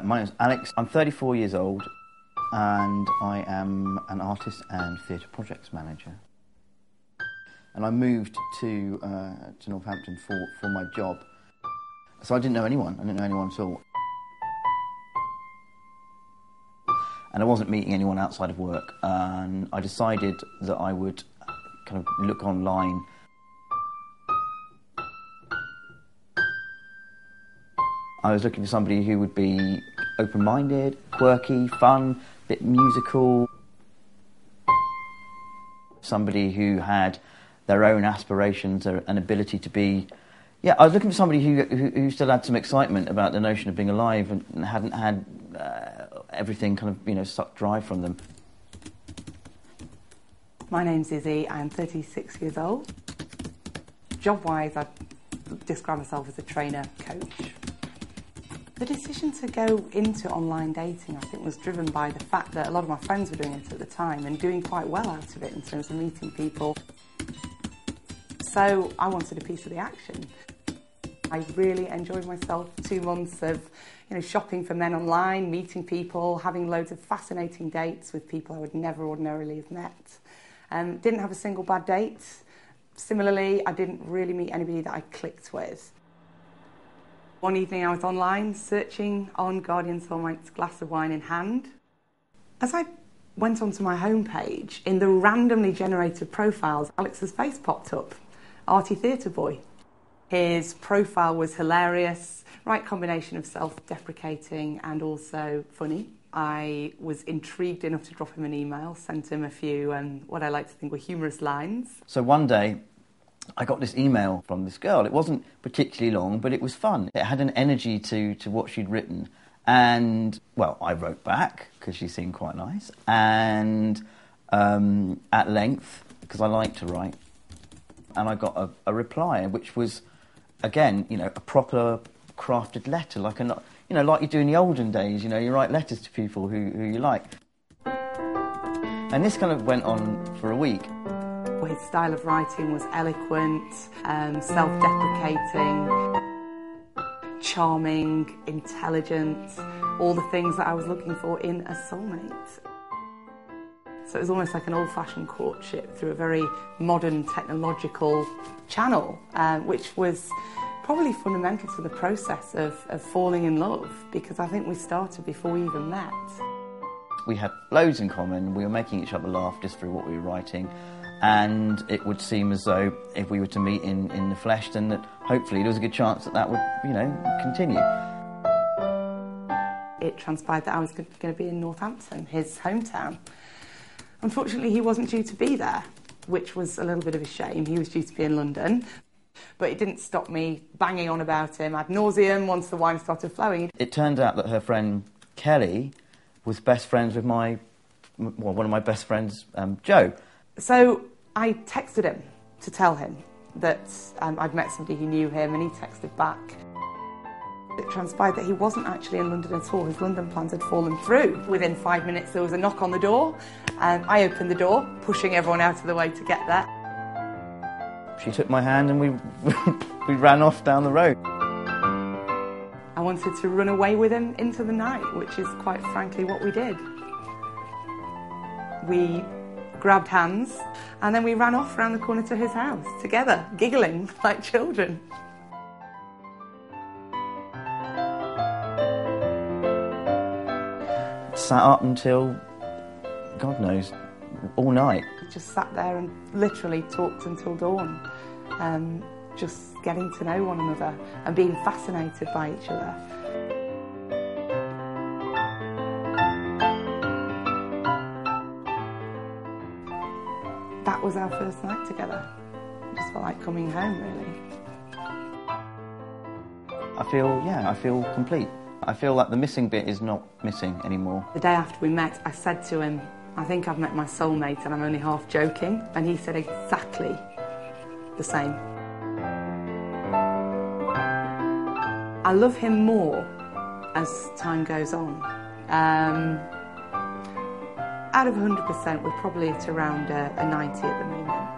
My name's Alex. I'm 34 years old and I am an artist and theatre projects manager. And I moved to Northampton for my job. So I didn't know anyone. I didn't know anyone at all. And I wasn't meeting anyone outside of work. And I decided that I would kind of look online. I was looking for somebody who would be open-minded, quirky, fun, a bit musical. Somebody who had their own aspirations and ability to be... Yeah, I was looking for somebody who still had some excitement about the notion of being alive and hadn't had everything kind of, you know, sucked dry from them. My name's Izzy, I'm 36 years old. Job-wise, I describe myself as a trainer, coach. The decision to go into online dating, I think, was driven by the fact that a lot of my friends were doing it at the time and doing quite well out of it in terms of meeting people. So I wanted a piece of the action. I really enjoyed myself 2 months of, you know, shopping for men online, meeting people, having loads of fascinating dates with people I would never ordinarily have met. Didn't have a single bad date. Similarly, I didn't really meet anybody that I clicked with. One evening I was online, searching on Guardian Soulmates, glass of wine in hand. As I went onto my homepage, in the randomly generated profiles, Alex's face popped up, arty theatre boy. His profile was hilarious, right combination of self-deprecating and also funny. I was intrigued enough to drop him an email, sent him a few, what I like to think were humorous lines. So one day, I got this email from this girl. It wasn't particularly long, but it was fun. It had an energy to what she'd written. And, well, I wrote back, because she seemed quite nice, and at length, because I like to write. And I got a reply, which was, again, you know, a proper crafted letter, like like you do in the olden days. You know, you write letters to people who you like. And this kind of went on for a week. His style of writing was eloquent, self-deprecating, charming, intelligent, all the things that I was looking for in a soulmate. So it was almost like an old-fashioned courtship through a very modern technological channel, which was probably fundamental to the process of falling in love, because I think we started before we even met. We had loads in common. We were making each other laugh just through what we were writing. And it would seem as though if we were to meet in the flesh, then that hopefully there was a good chance that would, you know, continue. It transpired that I was going to be in Northampton, his hometown. Unfortunately, he wasn't due to be there, which was a little bit of a shame. He was due to be in London. But it didn't stop me banging on about him ad nauseum once the wine started flowing. It turned out that her friend Kelly was best friends with one of my best friends, Joe. So I texted him to tell him that I'd met somebody who knew him, and he texted back. It transpired that he wasn't actually in London at all. His London plans had fallen through. Within 5 minutes there was a knock on the door, and I opened the door, pushing everyone out of the way to get there. She took my hand and we ran off down the road. I wanted to run away with him into the night, which is quite frankly what we did. We grabbed hands, and then we ran off round the corner to his house, together, giggling like children. Sat up until, God knows, all night. We just sat there and literally talked until dawn, just getting to know one another and being fascinated by each other. That was our first night together. It just felt like coming home, really. I feel complete. I feel like the missing bit is not missing anymore. The day after we met, I said to him, I think I've met my soulmate, and I'm only half joking. And he said exactly the same. I love him more as time goes on. Out of 100%, we're probably at around a 90 at the moment.